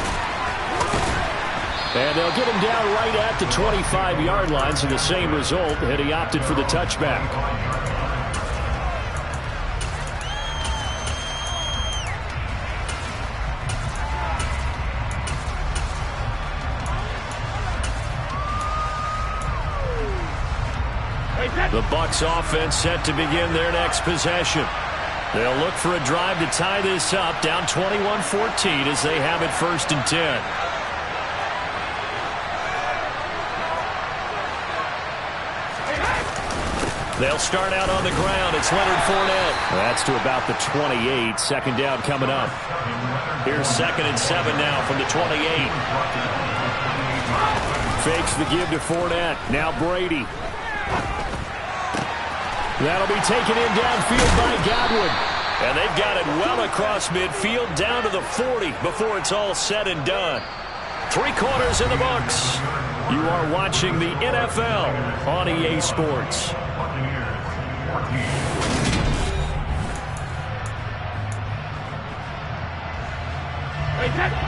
Speaker 4: And they'll get him down right at the 25-yard line, so the same result, and he opted for the touchback. The Bucs offense set to begin their next possession. They'll look for a drive to tie this up, down 21-14 as they have it 1st and 10. They'll start out on the ground. It's Leonard Fournette. That's to about the 28. 2nd down coming up. Here's 2nd and 7 now from the 28. Fakes the give to Fournette. Now Brady. That'll be taken in downfield by Godwin. And they've got it well across midfield down to the 40 before it's all said and done. 3 quarters in the books. You are watching the NFL on EA Sports.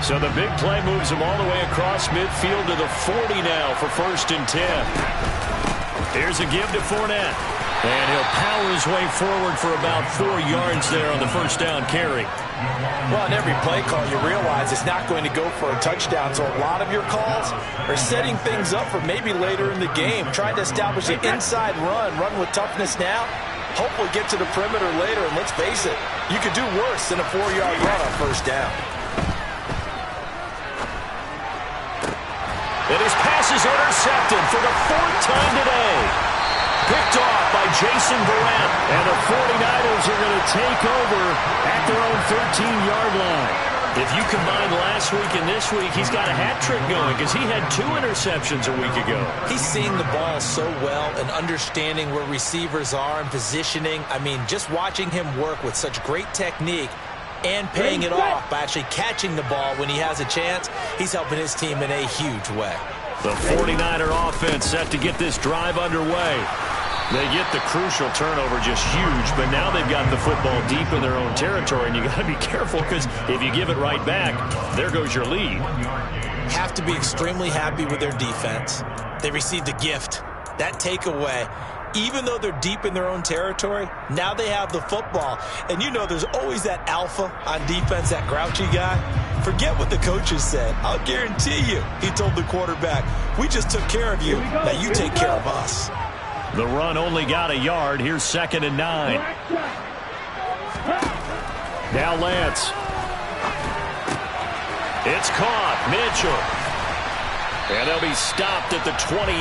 Speaker 4: So the big play moves him all the way across midfield to the 40 now for 1st and 10. Here's a give to Fournette. And he'll power his way forward for about 4 yards there on the 1st down carry.
Speaker 6: Well, in every play call, you realize it's not going to go for a touchdown. So a lot of your calls are setting things up for maybe later in the game, trying to establish an inside run with toughness now, hopefully get to the perimeter later. And let's face it, you could do worse than a 4-yard run on 1st down.
Speaker 4: And his pass is intercepted for the 4th time today. Picked off by Jason Verrett. And the 49ers are going to take over at their own 13-yard line. If you combine last week and this week, he's got a hat trick going because he had 2 interceptions a week ago.
Speaker 7: He's seeing the ball so well and understanding where receivers are and positioning. I mean, just watching him work with such great technique and paying it off by actually catching the ball when he has a chance, he's helping his team in a huge way.
Speaker 4: The 49er offense set to get this drive underway. They get the crucial turnover, just huge, but now they've got the football deep in their own territory, and you got to be careful because if you give it right back, there goes your lead.
Speaker 7: Have to be extremely happy with their defense. They received a gift. That takeaway, even though they're deep in their own territory, now they have the football. And you know there's always that alpha on defense, that grouchy guy. Forget what the coaches said. I'll guarantee you, he told the quarterback, we just took care of you. Now you take care of us.
Speaker 4: The run only got a yard. Here's 2nd and 9. Now Lance. It's caught. Mitchell. And they'll be stopped at the 28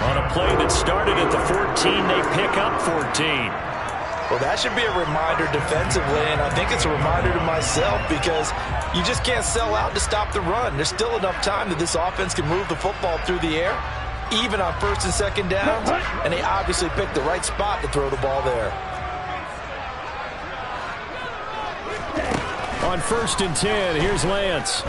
Speaker 4: on a play that started at the 14. They pick up 14.
Speaker 6: Well, that should be a reminder defensively, and I think it's a reminder to myself because you just can't sell out to stop the run. There's still enough time that this offense can move the football through the air, even on 1st and 2nd downs, and they obviously picked the right spot to throw the ball there.
Speaker 4: On 1st and 10, here's Lance.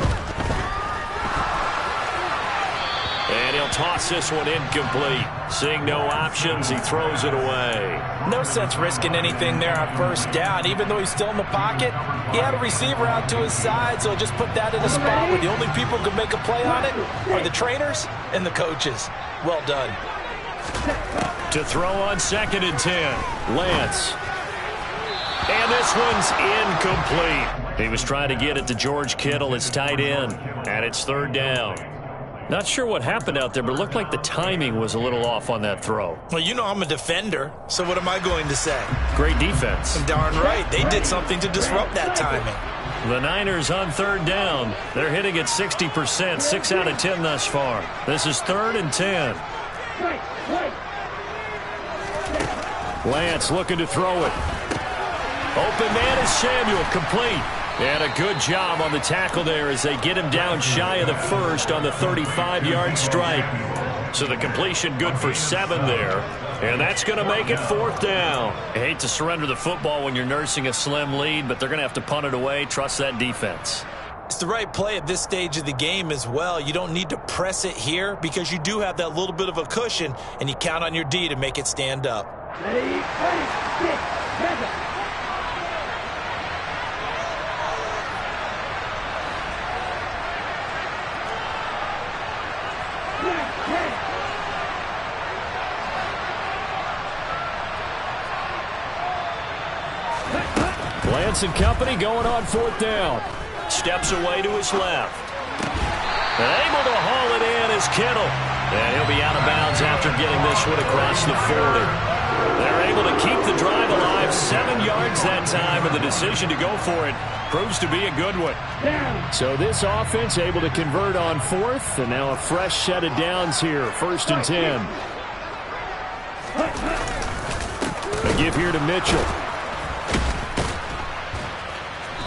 Speaker 4: And he'll toss this one incomplete. Seeing no options, he throws it away.
Speaker 6: No sense risking anything there on 1st down. Even though he's still in the pocket, he had a receiver out to his side, so just put that in a spot where the only people who can make a play on it are the trainers and the coaches. Well done.
Speaker 4: To throw on 2nd and 10, Lance. And this one's incomplete. He was trying to get it to George Kittle, his tight end, and it's 3rd down. Not sure what happened out there, but it looked like the timing was a little off on that throw.
Speaker 7: Well, you know I'm a defender, so what am I going to say?
Speaker 4: Great defense.
Speaker 7: Darn right. They did something to disrupt that timing.
Speaker 4: The Niners on 3rd down. They're hitting at 60%, 6 out of 10 thus far. This is 3rd and 10. Lance looking to throw it. Open man is Samuel, complete. And a good job on the tackle there as they get him down shy of the first on the 35-yard strike. So the completion good for 7 there. And that's going to make it 4th down. I hate to surrender the football when you're nursing a slim lead, but they're going to have to punt it away. Trust that defense.
Speaker 7: It's the right play at this stage of the game as well. You don't need to press it here because you do have that little bit of a cushion, and you count on your D to make it stand up.
Speaker 8: Ready, 6, 7.
Speaker 4: Lance and company going on 4th down. Steps away to his left. And able to haul it in is Kittle. And he'll be out of bounds after getting this one across the 40. They're able to keep the drive alive, 7 yards that time, and the decision to go for it proves to be a good one. So this offense able to convert on 4th, and now a fresh set of downs here, 1st and 10. A give here to Mitchell.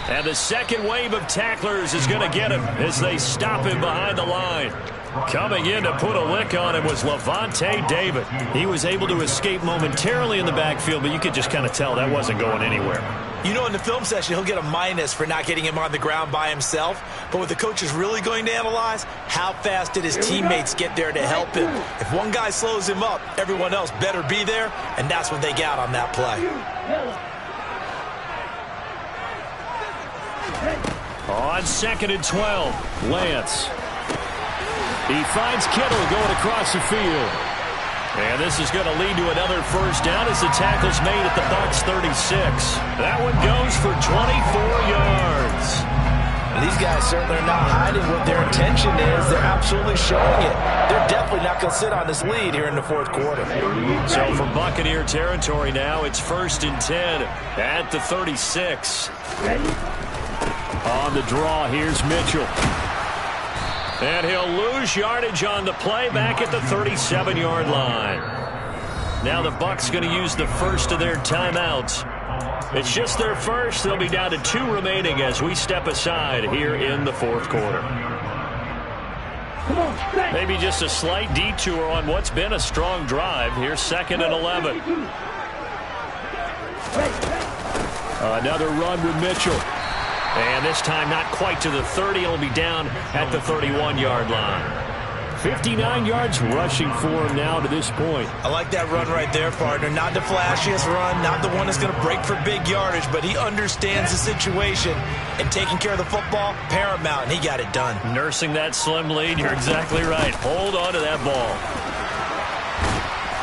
Speaker 4: And the second wave of tacklers is going to get him as they stop him behind the line. Coming in to put a lick on him was Levante David. He was able to escape momentarily in the backfield, but you could just kind of tell that wasn't going anywhere.
Speaker 7: You know, in the film session, he'll get a minus for not getting him on the ground by himself. But what the coach is really going to analyze, how fast did his teammates get there to help him? If one guy slows him up, everyone else better be there, and that's what they got on that play.
Speaker 4: On 2nd and 12, Lance. He finds Kittle going across the field. And this is going to lead to another 1st down as the tackle's made at the Bucs 36. That one goes for 24 yards.
Speaker 6: These guys certainly are not hiding what their intention is. They're absolutely showing it. They're definitely not going to sit on this lead here in the 4th quarter.
Speaker 4: So from Buccaneer territory now, it's 1st and 10 at the 36. On the draw, here's Mitchell. And he'll lose yardage on the play back at the 37-yard line. Now the Bucs going to use the first of their timeouts. It's just their first. They'll be down to 2 remaining as we step aside here in the 4th quarter. Maybe just a slight detour on what's been a strong drive. Here's 2nd and 11. Another run with Mitchell. And this time not quite to the 30. It'll be down at the 31-yard line. 59 yards rushing for him now to this point.
Speaker 7: I like that run right there, partner. Not the flashiest run, not the one that's going to break for big yardage, but he understands the situation, and taking care of the football, paramount, and he got it done.
Speaker 4: Nursing that slim lead, you're exactly right. Hold on to that ball.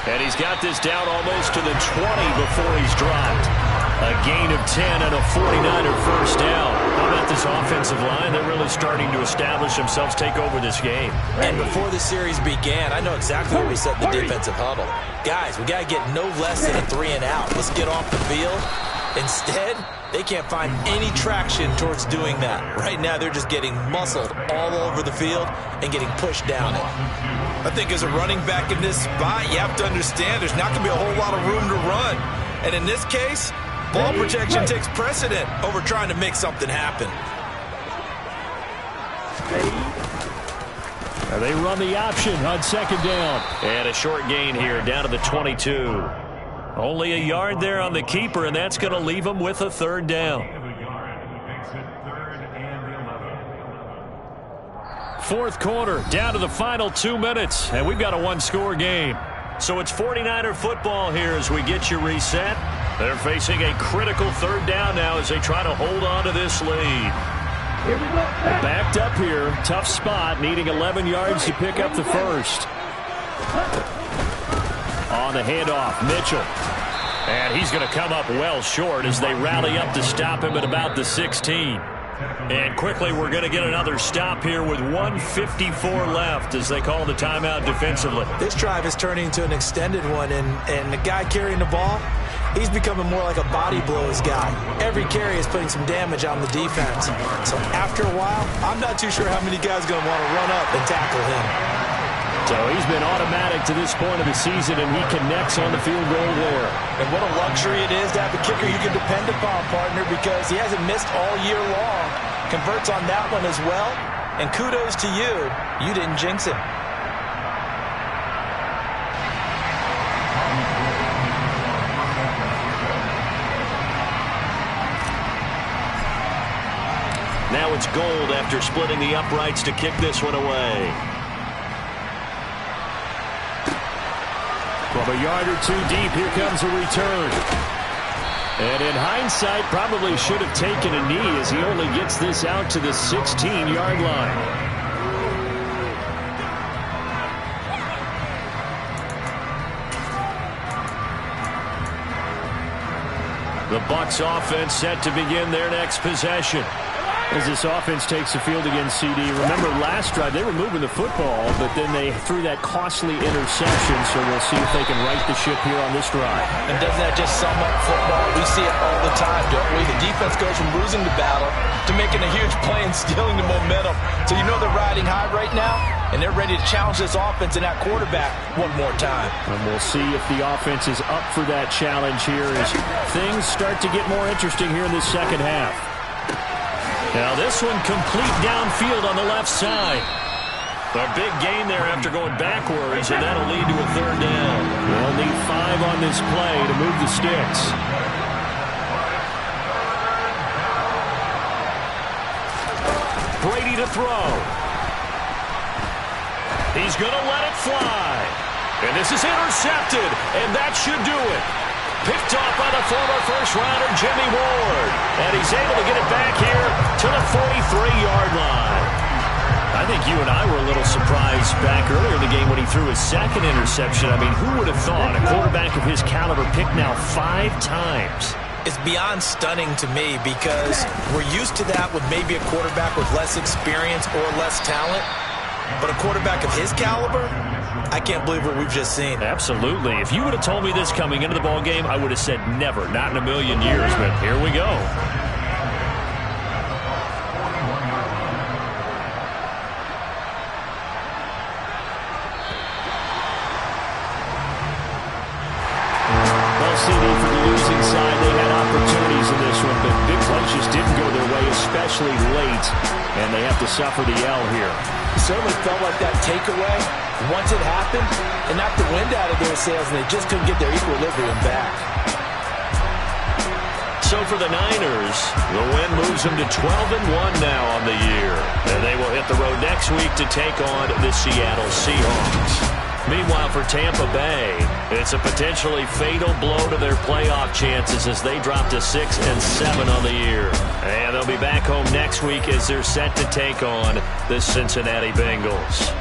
Speaker 4: And he's got this down almost to the 20 before he's dropped. A gain of 10 and a 49er 1st down. How about this offensive line? They're really starting to establish themselves, take over this game.
Speaker 7: And before the series began, I know exactly what we said in the defensive huddle. Guys, we got to get no less than a 3 and out. Let's get off the field. Instead, they can't find any traction towards doing that. Right now, they're just getting muscled all over the field and getting pushed down it. I think as a running back in this spot, you have to understand there's not going to be a whole lot of room to run. And in this case, ball protection takes precedent over trying to make something happen.
Speaker 4: They run the option on 2nd down. And a short gain here down to the 22. Only a yard there on the keeper, and that's going to leave them with a 3rd down. 4th quarter, down to the final 2 minutes, and we've got a 1-score game. So it's 49er football here as we get you reset. They're facing a critical 3rd down now as they try to hold on to this lead. Backed up here, tough spot, needing 11 yards to pick up the first. On the handoff, Mitchell. And he's going to come up well short as they rally up to stop him at about the 16. And quickly we're going to get another stop here with 1:54 left as they call the timeout defensively.
Speaker 7: This drive is turning into an extended one, and the guy carrying the ball, he's becoming more like a body blows guy. Every carry is putting some damage on the defense. So after a while, I'm not too sure how many guys are going to want to run up and tackle him.
Speaker 4: So he's been automatic to this point of the season, and he connects on the field goal there.
Speaker 6: And what a luxury it is to have a kicker you can depend upon, partner, because he hasn't missed all year long. Converts on that one as well. And kudos to you. You didn't jinx him.
Speaker 4: Now it's Gold after splitting the uprights to kick this one away. From a yard or two deep, here comes a return. And in hindsight, probably should have taken a knee as he only gets this out to the 16-yard line. The Bucs offense set to begin their next possession. As this offense takes the field against CD. Remember last drive, they were moving the football, but then they threw that costly interception, so we'll see if they can right the ship here on this drive.
Speaker 6: And doesn't that just sum up football? We see it all the time, don't we? The defense goes from losing the battle to making a huge play and stealing the momentum. So you know they're riding high right now, and they're ready to challenge this offense and that quarterback one more time.
Speaker 4: And we'll see if the offense is up for that challenge here as things start to get more interesting here in this second half. Now this one complete downfield on the left side. A big gain there after going backwards, and that'll lead to a third down. They'll need 5 on this play to move the sticks. Brady to throw. He's going to let it fly. And this is intercepted, and that should do it. Picked off by the former first-rounder Jimmy Ward. And he's able to get it back here to the 43-yard line. I think you and I were a little surprised back earlier in the game when he threw his second interception. I mean, who would have thought a quarterback of his caliber picked now 5 times?
Speaker 6: It's beyond stunning to me because we're used to that with maybe a quarterback with less experience or less talent. But a quarterback of his caliber, I can't believe what we've just seen.
Speaker 4: Absolutely. If you would have told me this coming into the ball game, I would have said never, not in a million years. But here we go. Well, CD for the losing side, they had opportunities in this one, but big plays just didn't go their way, especially late, and they have to suffer the L here.
Speaker 6: It certainly felt like that takeaway, once it happened, it knocked the wind out of their sails, and they just couldn't get their equilibrium back.
Speaker 4: So for the Niners, the win moves them to 12-1 now on the year. And they will hit the road next week to take on the Seattle Seahawks. Meanwhile, for Tampa Bay, it's a potentially fatal blow to their playoff chances as they drop to 6-7 on the year. And they'll be back home next week as they're set to take on the Cincinnati Bengals.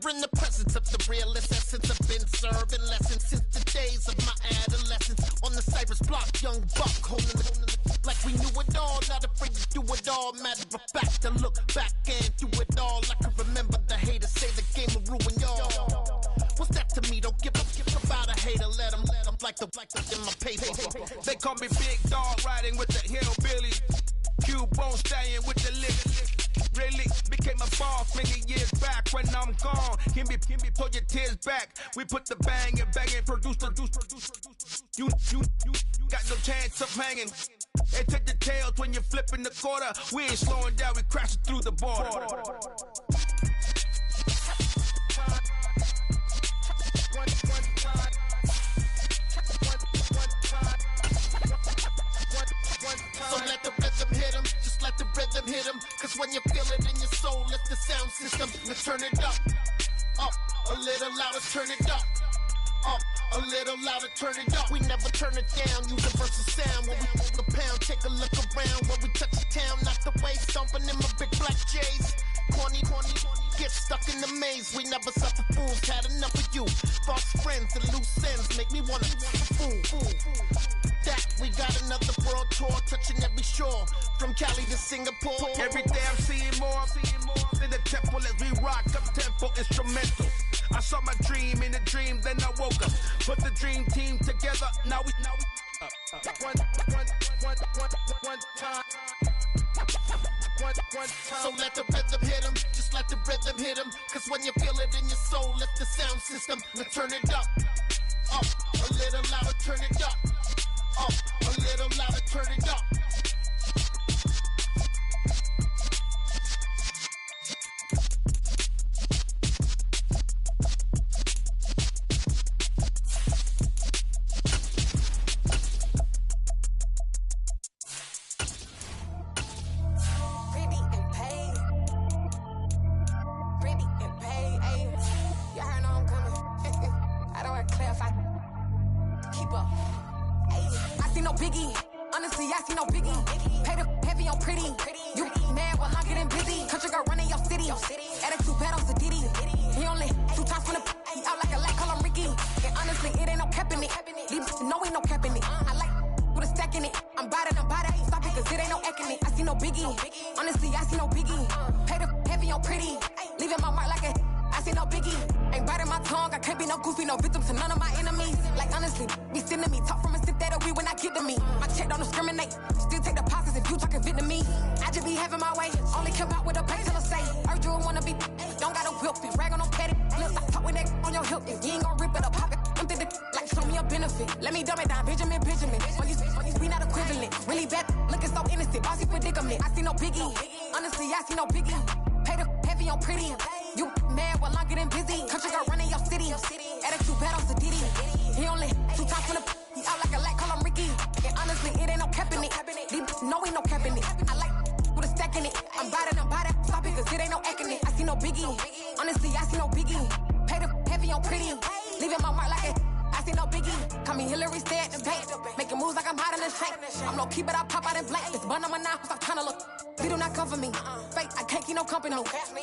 Speaker 9: in the presence of the realest essence. I've been serving lessons since the days of my adolescence. On the Cypress block, young buck holding the like we knew it all, not afraid to do it all. Matter of fact, to look back and do it all. I can remember the haters say the game will ruin y'all. What's that to me? Don't give about a hater. Let them like the in my paper.
Speaker 3: They call me Big Dog, riding with the hillbilly. Cubone staying with the lick. Really became a boss many years back. When I'm gone, can me pull your tears back. We put the bang and produce. You got no chance of hanging. They take the tails when you're flipping the quarter. We ain't slowing down, we crashing through the border.
Speaker 9: So let the rhythm hit him, just let the rhythm hit him. Cause when you feel it in your soul, lift the sound system and turn it up. Up, a little louder, turn it up. Up, a little louder, turn it up. We never turn it down, universal sound. When we move the pound, take a look around. When we touch the town, knock the way, stomping in my big black J's. Corny, get stuck in the maze. We never suffer fools, had enough of you. False friends and loose ends make me wanna fool. That we got another world tour, touching every shore, from Cali to Singapore.
Speaker 3: Every day I'm seeing more in the temple as we rock up tempo instrumentals. I saw my dream in a dream, then I woke up. Put the dream team together, now we one time.
Speaker 9: So let the rhythm hit him, just let the rhythm hit him. Cause when you feel it in your soul, lift the sound system and turn it up. Up, a little louder, turn it up. Up, a little louder, turn it up.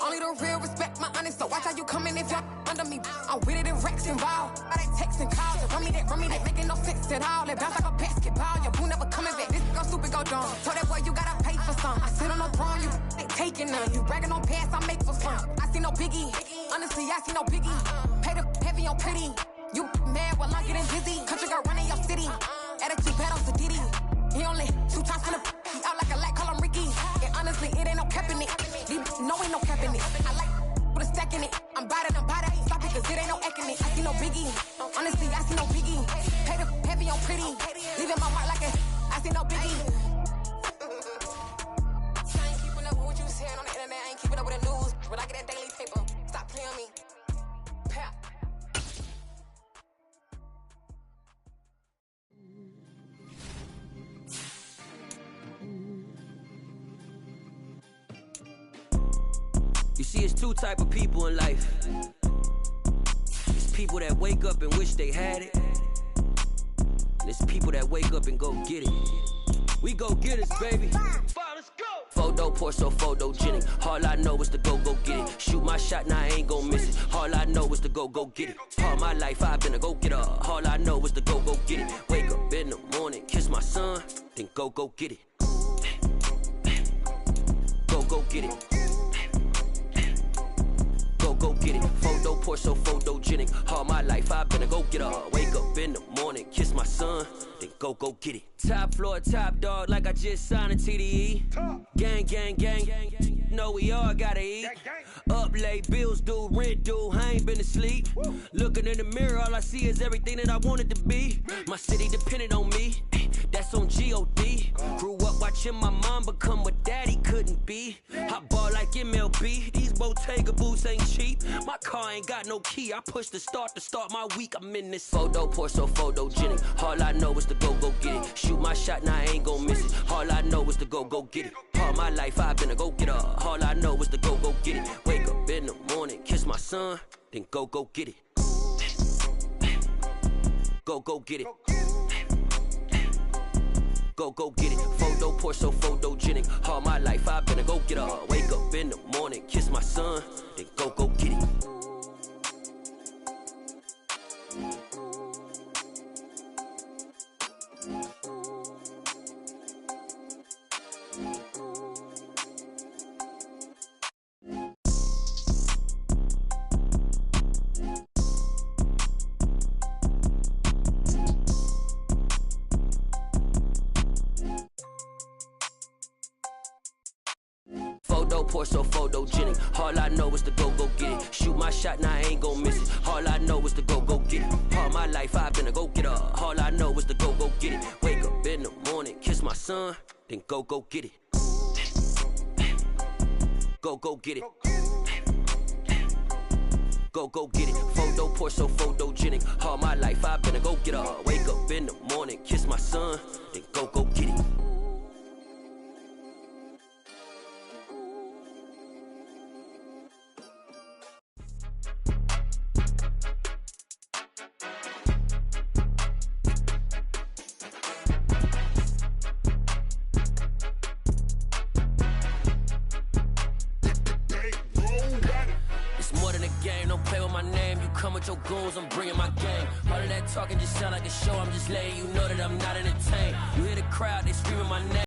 Speaker 10: Only the real respect my honest, so watch how you coming if you're under me. I'm with it in Rex involved. All that text and calls, and run me that making no sense at all. They bounce like a basketball, your boo never coming back. This go stupid, go dumb. Told that boy you gotta pay for some. I sit on the throne, you ain't taking none. You bragging on past, I make for fun. I see no biggie, honestly I see no biggie. Pay the heavy on pretty. You mad while I'm getting busy. Country girl running your city. Attitude bad on Diddy. He only 2 times from the he out like a light, call him Ricky. And honestly, it ain't no cap in it. No, ain't no cap in it. I like with a stack in it. I'm bad at stop it, cause it ain't no acting it. I see no biggie. Honestly, I see no biggie. Pay the heavy on pretty. Leaving my mark like I see no biggie. I ain't keeping up with what you saying on the internet. I ain't keeping up with the news. But I get that daily paper. Stop playing on me. Pap.
Speaker 11: You see, it's 2 type of people in life. It's people that wake up and wish they had it. And it's people that wake up and go get it. We go get it, baby. Fine, let's go. Photo poor, so photogenic. All I know is to go get it. Shoot my shot, now I ain't gon' miss it. All I know is to go get it. All my life I've been a go-getter. All I know is to go get it. Wake up in the morning, kiss my son, then go get it. Go get it. Go get it. Photo poor, so photogenic. All my life I've been a go-getter. Wake up in the morning, kiss my son, then go get it. Top floor, top dog, like I just signed a TDE. Gang, gang, gang, gang, gang. Know we all gotta eat. Up late, bills due, rent due, I ain't been asleep. Looking in the mirror, all I see is everything that I wanted to be. My city depended on me, that's on G.O.D. Grew up watching my mom become what daddy couldn't be. I ball like MLB, these Bottega boots ain't cheap. My car ain't got no key, I push the start to start my week. I'm in this photo poor, so photogenic. All I know is to go get it. Shoot my shot, now I ain't gon' miss it. All I know is to go get it. All my life I've been a go-getter. All I know is to go get it. Wake up in the morning, kiss my son, then go get it. Go get it. Go get it. Photo poor, so photogenic. All my life I've been a go-getter. Wake up in the morning, kiss my son, then go get it. Photo poor, so photogenic. All I know is to go get it. Shoot my shot, now I ain't gon' miss it. All I know is to go get it. All my life I've been a go-getter. All I know is to go get it. Wake up in the morning, kiss my son, then go get it. Go get it. Go get it. Photo poor, so photogenic. All my life I've been a go-getter. Wake up in the morning, kiss my son, then go get it. Come with your goons, I'm bringing my game. All of that talking just sound like a show. I'm just letting you know that I'm not entertained. You hear the crowd, they screaming my name.